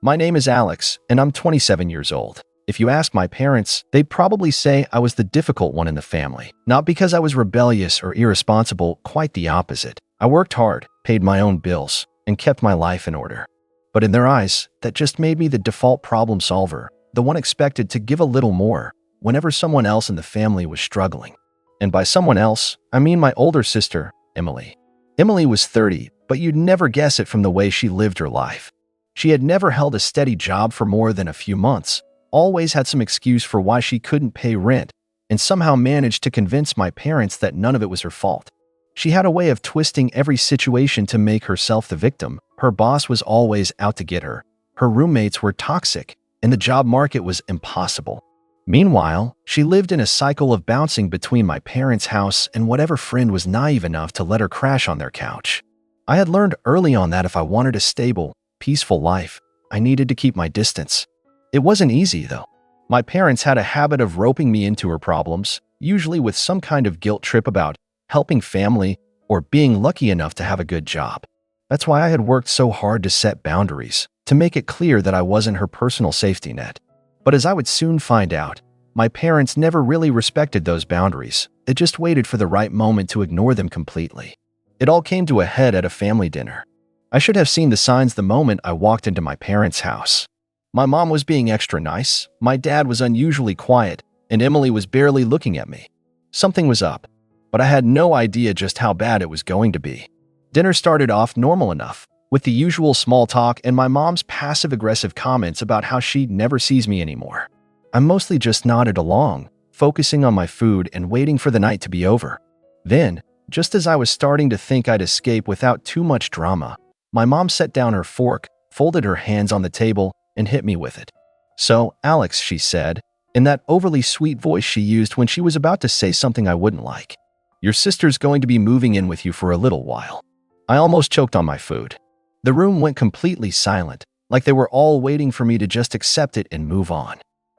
My name is Alex, and I'm 27 years old. If you ask my parents, they'd probably say I was the difficult one in the family. Not because I was rebellious or irresponsible, quite the opposite. I worked hard, paid my own bills, and kept my life in order. But in their eyes, that just made me the default problem solver, the one expected to give a little more whenever someone else in the family was struggling. And by someone else, I mean my older sister, Emily. Emily was 30, but you'd never guess it from the way she lived her life. She had never held a steady job for more than a few months, always had some excuse for why she couldn't pay rent, and somehow managed to convince my parents that none of it was her fault. She had a way of twisting every situation to make herself the victim. Her boss was always out to get her. Her roommates were toxic, and the job market was impossible. Meanwhile, she lived in a cycle of bouncing between my parents' house and whatever friend was naive enough to let her crash on their couch. I had learned early on that if I wanted a stable, peaceful life, I needed to keep my distance. It wasn't easy, though. My parents had a habit of roping me into her problems, usually with some kind of guilt trip about helping family or being lucky enough to have a good job. That's why I had worked so hard to set boundaries, to make it clear that I wasn't her personal safety net. But as I would soon find out, my parents never really respected those boundaries. They just waited for the right moment to ignore them completely. It all came to a head at a family dinner. I should have seen the signs the moment I walked into my parents' house. My mom was being extra nice, my dad was unusually quiet, and Emily was barely looking at me. Something was up, but I had no idea just how bad it was going to be. Dinner started off normal enough, with the usual small talk and my mom's passive-aggressive comments about how she never sees me anymore. I mostly just nodded along, focusing on my food and waiting for the night to be over. Then, just as I was starting to think I'd escape without too much drama, my mom set down her fork, folded her hands on the table, and hit me with it. "So, Alex," she said, in that overly sweet voice she used when she was about to say something I wouldn't like, "your sister's going to be moving in with you for a little while." I almost choked on my food. The room went completely silent, like they were all waiting for me to just accept it and move on.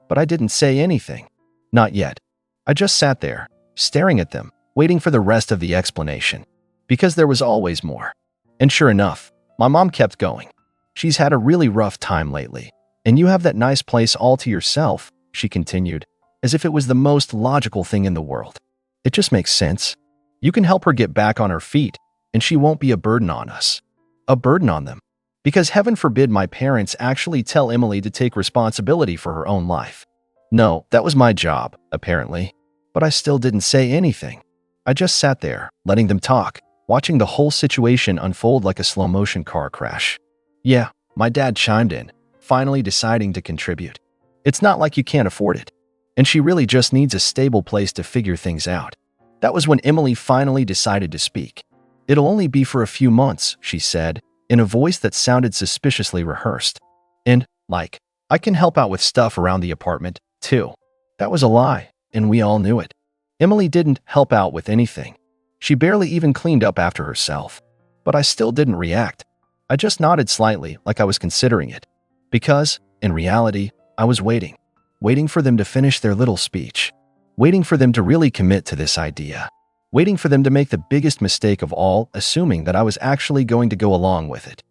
But I didn't say anything. Not yet. I just sat there, staring at them, waiting for the rest of the explanation. Because there was always more. And sure enough, my mom kept going. "She's had a really rough time lately, and you have that nice place all to yourself," she continued, as if it was the most logical thing in the world. "It just makes sense. You can help her get back on her feet, and she won't be a burden on us." A burden on them. Because heaven forbid my parents actually tell Emily to take responsibility for her own life. No, that was my job, apparently. But I still didn't say anything. I just sat there, letting them talk, watching the whole situation unfold like a slow-motion car crash. Yeah, my dad chimed in, finally deciding to contribute. "It's not like you can't afford it. And she really just needs a stable place to figure things out." That was when Emily finally decided to speak. "It'll only be for a few months," she said, in a voice that sounded suspiciously rehearsed. And, I can help out with stuff around the apartment, too. That was a lie, and we all knew it. Emily didn't help out with anything. She barely even cleaned up after herself. But I still didn't react. I just nodded slightly, like I was considering it. Because, in reality, I was waiting. Waiting for them to finish their little speech. Waiting for them to really commit to this idea. Waiting for them to make the biggest mistake of all, assuming that I was actually going to go along with it.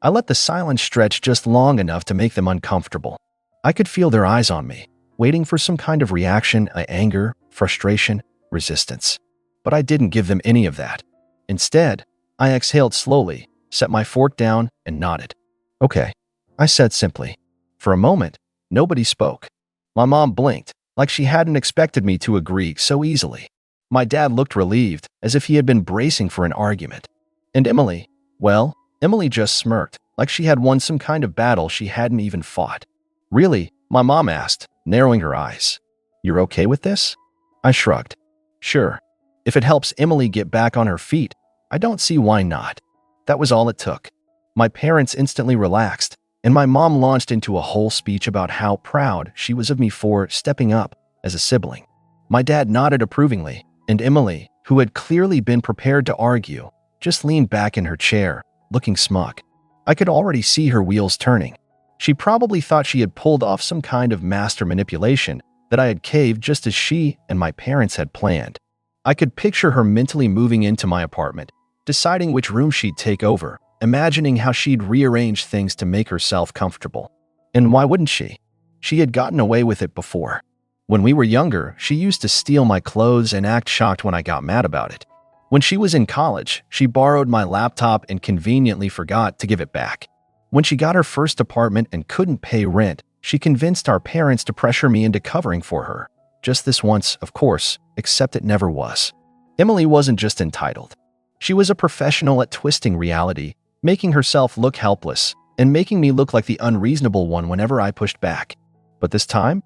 I let the silence stretch just long enough to make them uncomfortable. I could feel their eyes on me, waiting for some kind of reaction, anger, frustration, resistance. But I didn't give them any of that. Instead, I exhaled slowly, set my fork down, and nodded. "Okay," I said simply. For a moment, nobody spoke. My mom blinked, like she hadn't expected me to agree so easily. My dad looked relieved, as if he had been bracing for an argument. And Emily, well, Emily just smirked, like she had won some kind of battle she hadn't even fought. "Really?" my mom asked, narrowing her eyes. "You're okay with this?" I shrugged. "Sure. If it helps Emily get back on her feet, I don't see why not." That was all it took. My parents instantly relaxed, and my mom launched into a whole speech about how proud she was of me for stepping up as a sibling. My dad nodded approvingly, and Emily, who had clearly been prepared to argue, just leaned back in her chair, looking smug. I could already see her wheels turning. She probably thought she had pulled off some kind of master manipulation, that I had caved just as she and my parents had planned. I could picture her mentally moving into my apartment, deciding which room she'd take over, imagining how she'd rearrange things to make herself comfortable. And why wouldn't she? She had gotten away with it before. When we were younger, she used to steal my clothes and act shocked when I got mad about it. When she was in college, she borrowed my laptop and conveniently forgot to give it back. When she got her first apartment and couldn't pay rent, she convinced our parents to pressure me into covering for her. Just this once, of course, except it never was. Emily wasn't just entitled. She was a professional at twisting reality, making herself look helpless, and making me look like the unreasonable one whenever I pushed back. But this time,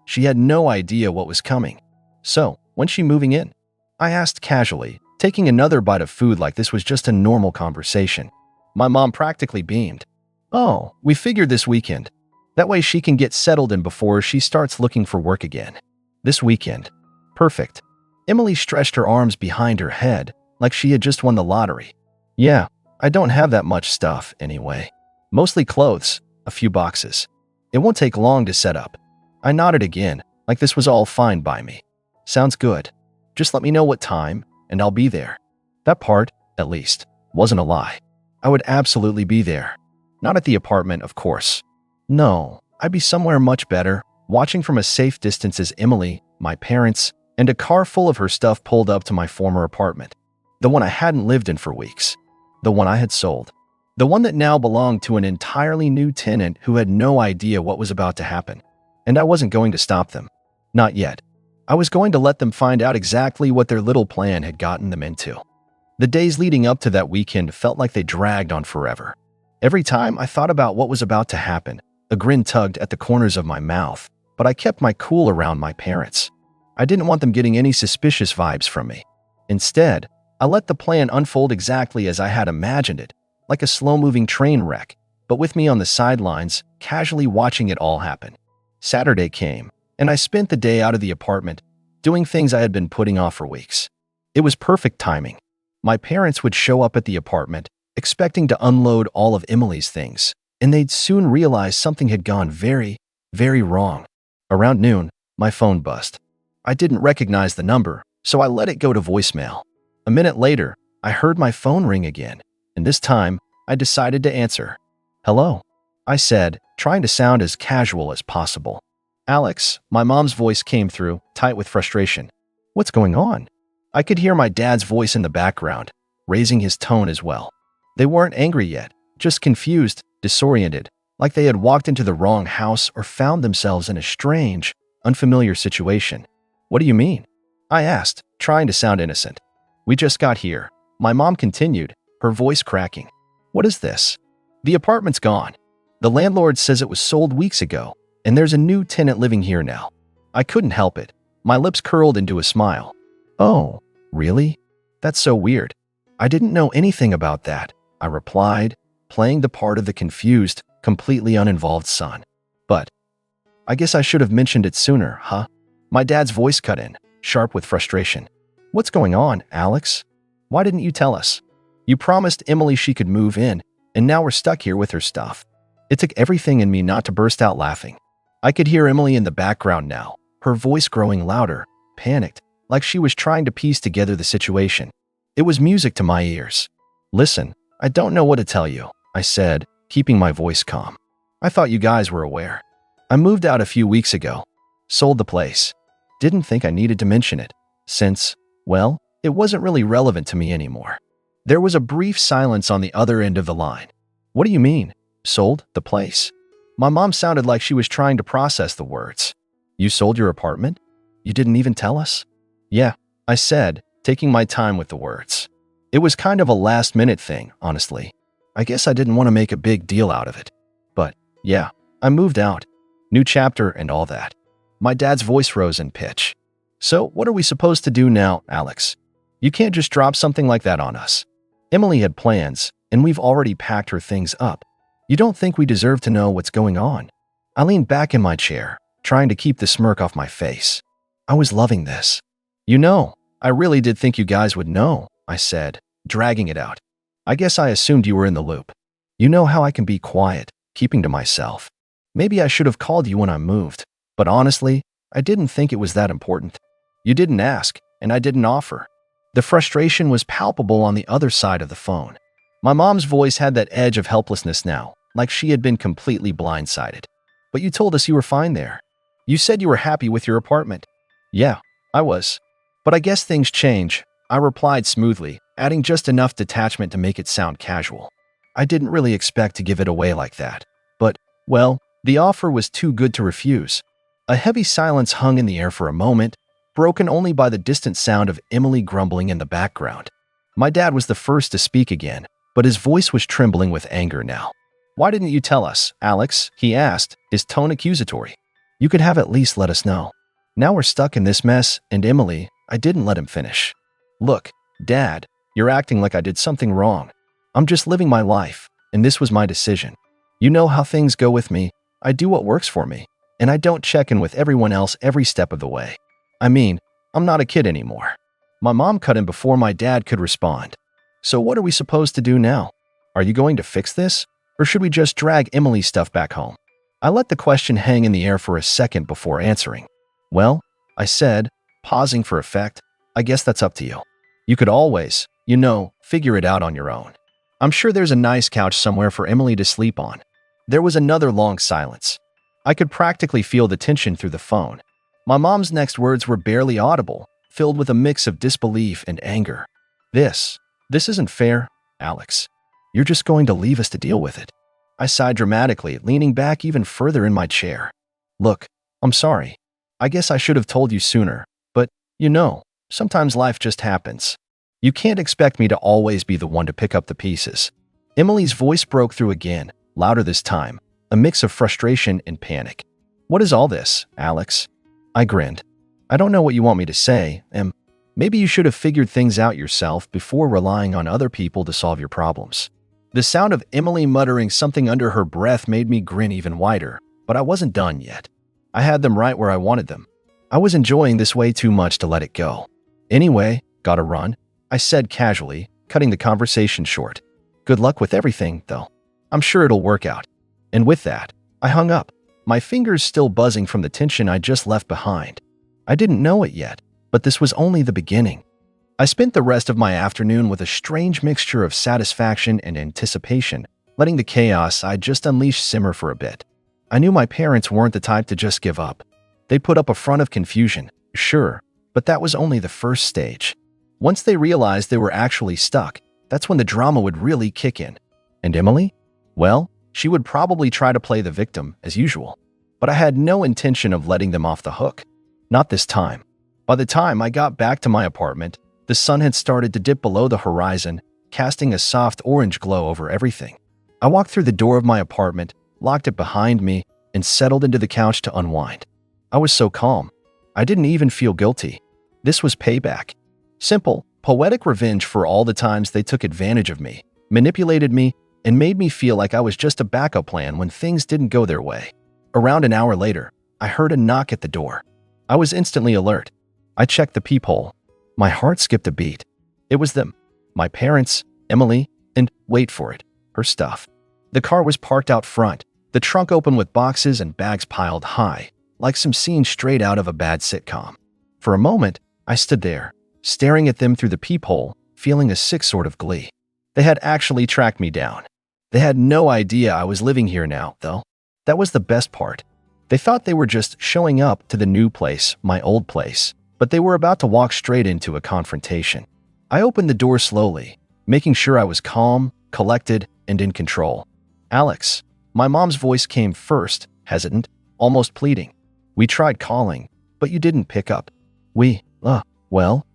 she had no idea what was coming. So, when's she moving in? I asked casually, taking another bite of food like this was just a normal conversation. My mom practically beamed. Oh, we figured this weekend. That way she can get settled in before she starts looking for work again. This weekend. Perfect. Emily stretched her arms behind her head like she had just won the lottery. Yeah, I don't have that much stuff anyway. Mostly clothes, a few boxes. It won't take long to set up. I nodded again, like this was all fine by me. Sounds good. Just let me know what time, and I'll be there. That part, at least, wasn't a lie. I would absolutely be there. Not at the apartment, of course. No, I'd be somewhere much better, watching from a safe distance as Emily, my parents, and a car full of her stuff pulled up to my former apartment. The one I hadn't lived in for weeks. The one I had sold. The one that now belonged to an entirely new tenant who had no idea what was about to happen. And I wasn't going to stop them. Not yet. I was going to let them find out exactly what their little plan had gotten them into. The days leading up to that weekend felt like they dragged on forever. Every time I thought about what was about to happen, a grin tugged at the corners of my mouth, but I kept my cool around my parents. I didn't want them getting any suspicious vibes from me. Instead, I let the plan unfold exactly as I had imagined it, like a slow-moving train wreck, but with me on the sidelines, casually watching it all happen. Saturday came, and I spent the day out of the apartment, doing things I had been putting off for weeks. It was perfect timing. My parents would show up at the apartment, expecting to unload all of Emily's things, and they'd soon realize something had gone very, very wrong. Around noon, my phone buzzed. I didn't recognize the number, so I let it go to voicemail. A minute later, I heard my phone ring again, and this time, I decided to answer. Hello, I said, trying to sound as casual as possible. Alex, my mom's voice came through, tight with frustration. What's going on? I could hear my dad's voice in the background, raising his tone as well. They weren't angry yet, just confused, disoriented, like they had walked into the wrong house or found themselves in a strange, unfamiliar situation. What do you mean? I asked, trying to sound innocent. We just got here. My mom continued, her voice cracking. What is this? The apartment's gone. The landlord says it was sold weeks ago, and there's a new tenant living here now. I couldn't help it. My lips curled into a smile. Oh, really? That's so weird. I didn't know anything about that, I replied, playing the part of the confused, completely uninvolved son. But I guess I should have mentioned it sooner, huh? My dad's voice cut in, sharp with frustration. What's going on, Alex? Why didn't you tell us? You promised Emily she could move in, and now we're stuck here with her stuff. It took everything in me not to burst out laughing. I could hear Emily in the background now, her voice growing louder, panicked, like she was trying to piece together the situation. It was music to my ears. Listen, I don't know what to tell you, I said, keeping my voice calm. I thought you guys were aware. I moved out a few weeks ago. Sold the place. Didn't think I needed to mention it, since, well, it wasn't really relevant to me anymore. There was a brief silence on the other end of the line. What do you mean? Sold the place? My mom sounded like she was trying to process the words. You sold your apartment? You didn't even tell us? Yeah, I said, taking my time with the words. It was kind of a last-minute thing, honestly. I guess I didn't want to make a big deal out of it. But, yeah, I moved out. New chapter and all that. My dad's voice rose in pitch. So, what are we supposed to do now, Alex? You can't just drop something like that on us. Emily had plans, and we've already packed her things up. You don't think we deserve to know what's going on? I leaned back in my chair, trying to keep the smirk off my face. I was loving this. You know, I really did think you guys would know, I said, dragging it out. I guess I assumed you were in the loop. You know how I can be quiet, keeping to myself. Maybe I should have called you when I moved, but honestly, I didn't think it was that important. You didn't ask, and I didn't offer. The frustration was palpable on the other side of the phone. My mom's voice had that edge of helplessness now, like she had been completely blindsided. But you told us you were fine there. You said you were happy with your apartment. Yeah, I was. But I guess things change, I replied smoothly, adding just enough detachment to make it sound casual. I didn't really expect to give it away like that. But, well, the offer was too good to refuse. A heavy silence hung in the air for a moment, broken only by the distant sound of Emily grumbling in the background. My dad was the first to speak again, but his voice was trembling with anger now. Why didn't you tell us, Alex? He asked, his tone accusatory. You could have at least let us know. Now we're stuck in this mess, and Emily, I didn't let him finish. Look, Dad, you're acting like I did something wrong. I'm just living my life, and this was my decision. You know how things go with me. I do what works for me, and I don't check in with everyone else every step of the way. I mean, I'm not a kid anymore. My mom cut in before my dad could respond. So what are we supposed to do now? Are you going to fix this? Or should we just drag Emily's stuff back home? I let the question hang in the air for a second before answering. Well, I said, pausing for effect, I guess that's up to you. You could always, figure it out on your own. I'm sure there's a nice couch somewhere for Emily to sleep on. There was another long silence. I could practically feel the tension through the phone. My mom's next words were barely audible, filled with a mix of disbelief and anger. This isn't fair, Alex. You're just going to leave us to deal with it. I sighed dramatically, leaning back even further in my chair. Look, I'm sorry. I guess I should have told you sooner, but, sometimes life just happens. You can't expect me to always be the one to pick up the pieces. Emily's voice broke through again, louder this time, a mix of frustration and panic. What is all this, Alex? I grinned. I don't know what you want me to say, maybe you should have figured things out yourself before relying on other people to solve your problems. The sound of Emily muttering something under her breath made me grin even wider, but I wasn't done yet. I had them right where I wanted them. I was enjoying this way too much to let it go. Anyway, gotta run, I said casually, cutting the conversation short. Good luck with everything, though. I'm sure it'll work out. And with that, I hung up, my fingers still buzzing from the tension I just left behind. I didn't know it yet, but this was only the beginning. I spent the rest of my afternoon with a strange mixture of satisfaction and anticipation, letting the chaos I just unleashed simmer for a bit. I knew my parents weren't the type to just give up. They put up a front of confusion, sure, but that was only the first stage. Once they realized they were actually stuck, that's when the drama would really kick in. And Emily? Well, she would probably try to play the victim, as usual. But I had no intention of letting them off the hook. Not this time. By the time I got back to my apartment, the sun had started to dip below the horizon, casting a soft orange glow over everything. I walked through the door of my apartment, locked it behind me, and settled into the couch to unwind. I was so calm. I didn't even feel guilty. This was payback. Simple, poetic revenge for all the times they took advantage of me, manipulated me, and made me feel like I was just a backup plan when things didn't go their way. Around an hour later, I heard a knock at the door. I was instantly alert. I checked the peephole. My heart skipped a beat. It was them. My parents, Emily, and, wait for it, her stuff. The car was parked out front, the trunk open with boxes and bags piled high, like some scene straight out of a bad sitcom. For a moment, I stood there, staring at them through the peephole, feeling a sick sort of glee. They had actually tracked me down. They had no idea I was living here now, though. That was the best part. They thought they were just showing up to the new place, my old place, but they were about to walk straight into a confrontation. I opened the door slowly, making sure I was calm, collected, and in control. Alex, my mom's voice came first, hesitant, almost pleading. We tried calling, but you didn't pick up. We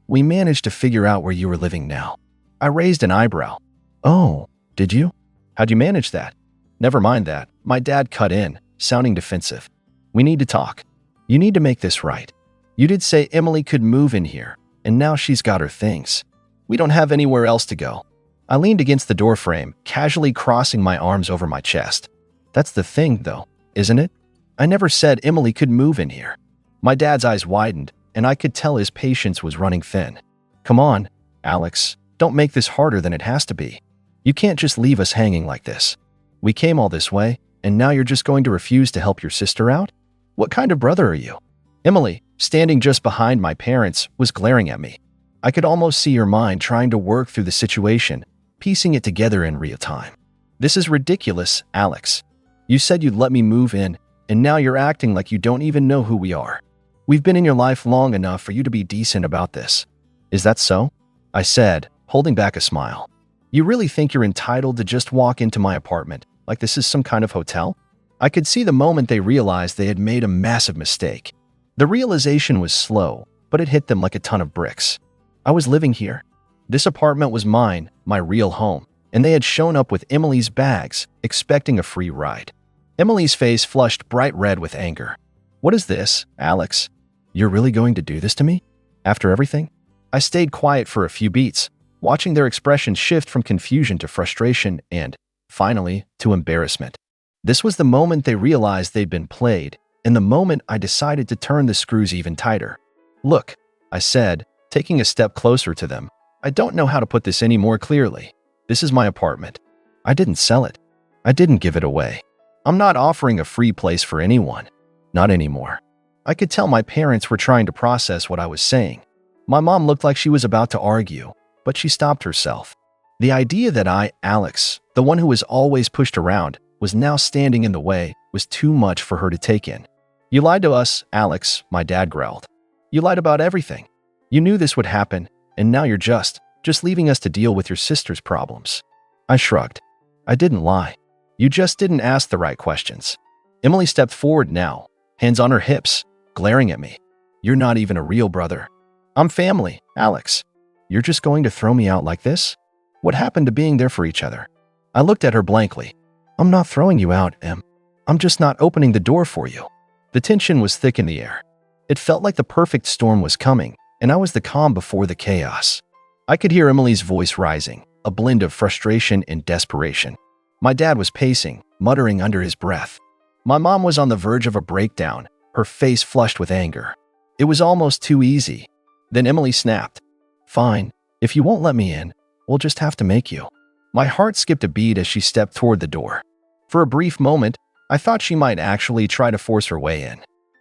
managed to figure out where you were living now. I raised an eyebrow. Oh, did you? How'd you manage that? Never mind that. My dad cut in, sounding defensive. We need to talk. You need to make this right. You did say Emily could move in here, and now she's got her things. We don't have anywhere else to go. I leaned against the doorframe, casually crossing my arms over my chest. That's the thing, though, isn't it? I never said Emily could move in here. My dad's eyes widened, and I could tell his patience was running thin. Come on, Alex, don't make this harder than it has to be. You can't just leave us hanging like this. We came all this way, and now you're just going to refuse to help your sister out? What kind of brother are you? Emily, standing just behind my parents, was glaring at me. I could almost see her mind trying to work through the situation, piecing it together in real time. "This is ridiculous, Alex. You said you'd let me move in, and now you're acting like you don't even know who we are. We've been in your life long enough for you to be decent about this." "Is that so?" I said, holding back a smile. "You really think you're entitled to just walk into my apartment like this is some kind of hotel?" I could see the moment they realized they had made a massive mistake. The realization was slow, but it hit them like a ton of bricks. I was living here. This apartment was mine, my real home, and they had shown up with Emily's bags, expecting a free ride. Emily's face flushed bright red with anger. "What is this, Alex? You're really going to do this to me? After everything?" I stayed quiet for a few beats, watching their expressions shift from confusion to frustration and, finally, to embarrassment. This was the moment they realized they'd been played, and the moment I decided to turn the screws even tighter. "Look," I said, taking a step closer to them. "I don't know how to put this any more clearly. This is my apartment. I didn't sell it. I didn't give it away. I'm not offering a free place for anyone. Not anymore." I could tell my parents were trying to process what I was saying. My mom looked like she was about to argue, but she stopped herself. The idea that I, Alex, the one who was always pushed around, was now standing in the way was too much for her to take in. "You lied to us, Alex," my dad growled. "You lied about everything. You knew this would happen, and now you're just leaving us to deal with your sister's problems." I shrugged. "I didn't lie. You just didn't ask the right questions." Emily stepped forward now, hands on her hips, glaring at me. "You're not even a real brother. I'm family, Alex. You're just going to throw me out like this? What happened to being there for each other?" I looked at her blankly. "I'm not throwing you out, Em. I'm just not opening the door for you." The tension was thick in the air. It felt like the perfect storm was coming, and I was the calm before the chaos. I could hear Emily's voice rising, a blend of frustration and desperation. My dad was pacing, muttering under his breath. My mom was on the verge of a breakdown, her face flushed with anger. It was almost too easy. Then Emily snapped. "Fine, if you won't let me in, we'll just have to make you." My heart skipped a beat as she stepped toward the door. For a brief moment, I thought she might actually try to force her way in.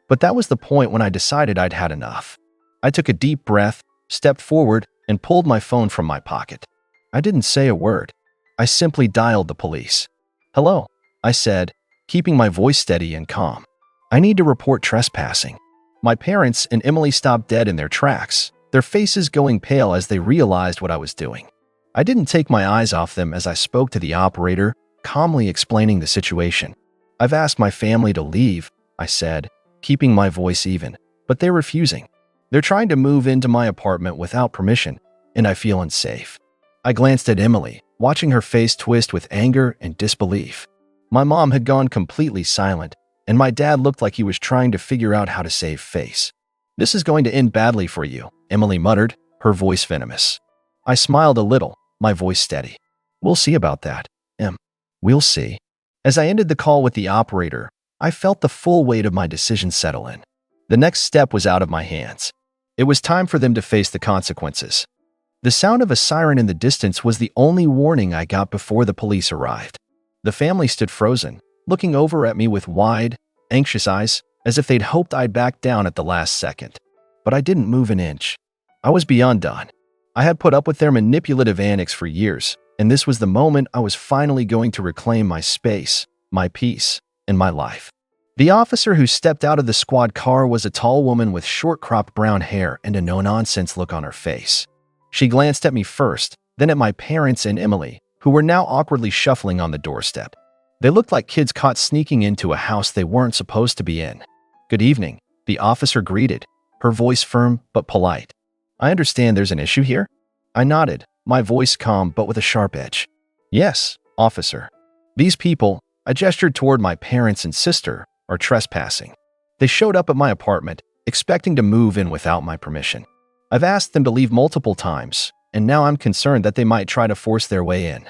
But that was the point when I decided I'd had enough. I took a deep breath, stepped forward, and pulled my phone from my pocket. I didn't say a word. I simply dialed the police. "Hello," I said, keeping my voice steady and calm. "I need to report trespassing." My parents and Emily stopped dead in their tracks, their faces going pale as they realized what I was doing. I didn't take my eyes off them as I spoke to the operator, calmly explaining the situation. "I've asked my family to leave," I said, keeping my voice even, "but they're refusing. They're trying to move into my apartment without permission, and I feel unsafe." I glanced at Emily, watching her face twist with anger and disbelief. My mom had gone completely silent, and my dad looked like he was trying to figure out how to save face. "This is going to end badly for you," Emily muttered, her voice venomous. I smiled a little, my voice steady. "We'll see about that, Em. We'll see." As I ended the call with the operator, I felt the full weight of my decision settle in. The next step was out of my hands. It was time for them to face the consequences. The sound of a siren in the distance was the only warning I got before the police arrived. The family stood frozen, looking over at me with wide, anxious eyes, as if they'd hoped I'd back down at the last second. But I didn't move an inch. I was beyond done. I had put up with their manipulative antics for years, and this was the moment I was finally going to reclaim my space, my peace, and my life. The officer who stepped out of the squad car was a tall woman with short-cropped brown hair and a no-nonsense look on her face. She glanced at me first, then at my parents and Emily, who were now awkwardly shuffling on the doorstep. They looked like kids caught sneaking into a house they weren't supposed to be in. "Good evening," the officer greeted, her voice firm but polite. "I understand there's an issue here?" I nodded, my voice calm but with a sharp edge. "Yes, officer. These people," I gestured toward my parents and sister, "are trespassing. They showed up at my apartment, expecting to move in without my permission. I've asked them to leave multiple times, and now I'm concerned that they might try to force their way in."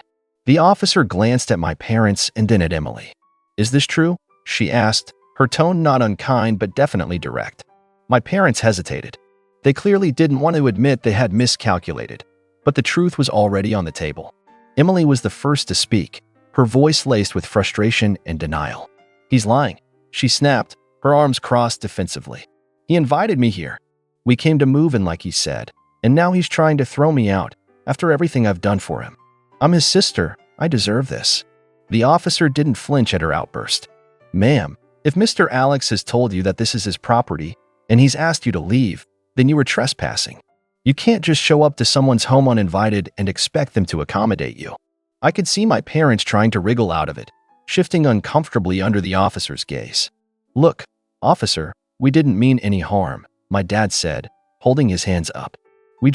The officer glanced at my parents and then at Emily. "Is this true?" she asked, her tone not unkind but definitely direct. My parents hesitated. They clearly didn't want to admit they had miscalculated, but the truth was already on the table. Emily was the first to speak, her voice laced with frustration and denial. "He's lying," she snapped, her arms crossed defensively. "He invited me here. We came to move in like he said, and now he's trying to throw me out after everything I've done for him." I'm his sister. I deserve this." The officer didn't flinch at her outburst. "Ma'am, if Mr. Alex has told you that this is his property and he's asked you to leave, then you were trespassing. You can't just show up to someone's home uninvited and expect them to accommodate you." I could see my parents trying to wriggle out of it, shifting uncomfortably under the officer's gaze. "Look, officer, we didn't mean any harm," my dad said, holding his hands up. We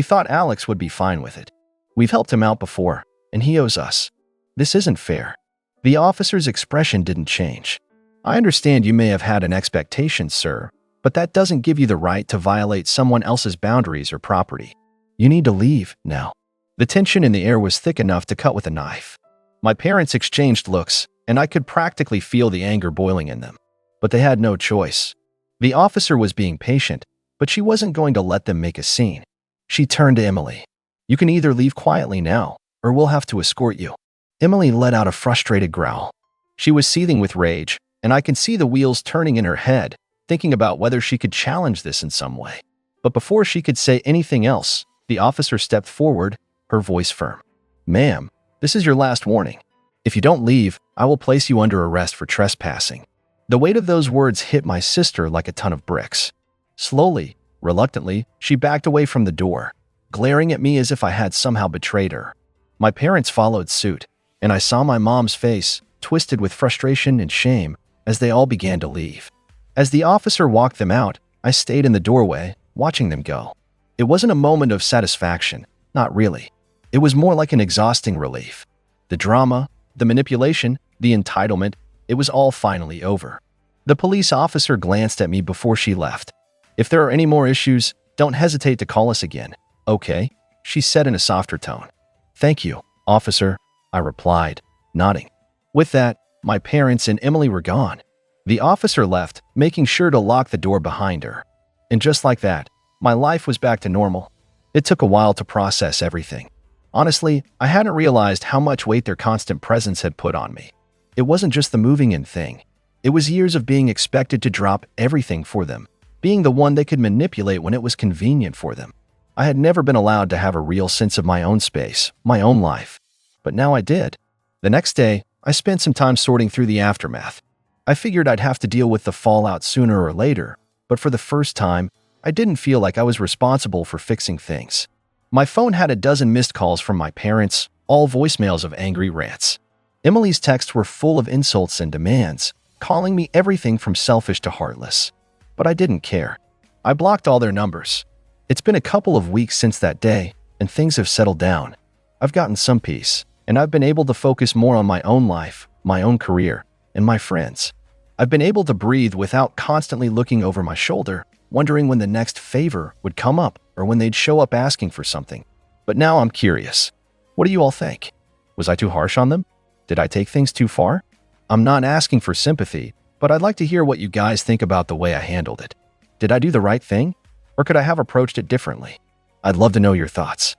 thought Alex would be fine with it. We've helped him out before, and he owes us. This isn't fair." The officer's expression didn't change. "I understand you may have had an expectation, sir, but that doesn't give you the right to violate someone else's boundaries or property. You need to leave now." The tension in the air was thick enough to cut with a knife. My parents exchanged looks, and I could practically feel the anger boiling in them. But they had no choice. The officer was being patient, but she wasn't going to let them make a scene. She turned to Emily. "You can either leave quietly now, or we'll have to escort you." Emily let out a frustrated growl. She was seething with rage, and I could see the wheels turning in her head, thinking about whether she could challenge this in some way. But before she could say anything else, the officer stepped forward, her voice firm. "Ma'am, this is your last warning. If you don't leave, I will place you under arrest for trespassing." The weight of those words hit my sister like a ton of bricks. Slowly, reluctantly, she backed away from the door, glaring at me as if I had somehow betrayed her. My parents followed suit, and I saw my mom's face, twisted with frustration and shame, as they all began to leave. As the officer walked them out, I stayed in the doorway, watching them go. It wasn't a moment of satisfaction, not really. It was more like an exhausting relief. The drama, the manipulation, the entitlement, it was all finally over. The police officer glanced at me before she left. "If there are any more issues, don't hesitate to call us again, okay?" she said in a softer tone. "Thank you, officer," I replied, nodding. With that, my parents and Emily were gone. The officer left, making sure to lock the door behind her. And just like that, my life was back to normal. It took a while to process everything. Honestly, I hadn't realized how much weight their constant presence had put on me. It wasn't just the moving in thing. It was years of being expected to drop everything for them, being the one they could manipulate when it was convenient for them. I had never been allowed to have a real sense of my own space, my own life. But now I did. The next day, I spent some time sorting through the aftermath. I figured I'd have to deal with the fallout sooner or later, but for the first time, I didn't feel like I was responsible for fixing things. My phone had a dozen missed calls from my parents, all voicemails of angry rants. Emily's texts were full of insults and demands, calling me everything from selfish to heartless. But I didn't care. I blocked all their numbers. It's been a couple of weeks since that day, and things have settled down. I've gotten some peace, and I've been able to focus more on my own life, my own career, and my friends. I've been able to breathe without constantly looking over my shoulder, wondering when the next favor would come up or when they'd show up asking for something. But now I'm curious. What do you all think? Was I too harsh on them? Did I take things too far? I'm not asking for sympathy, but I'd like to hear what you guys think about the way I handled it. Did I do the right thing? Or could I have approached it differently? I'd love to know your thoughts.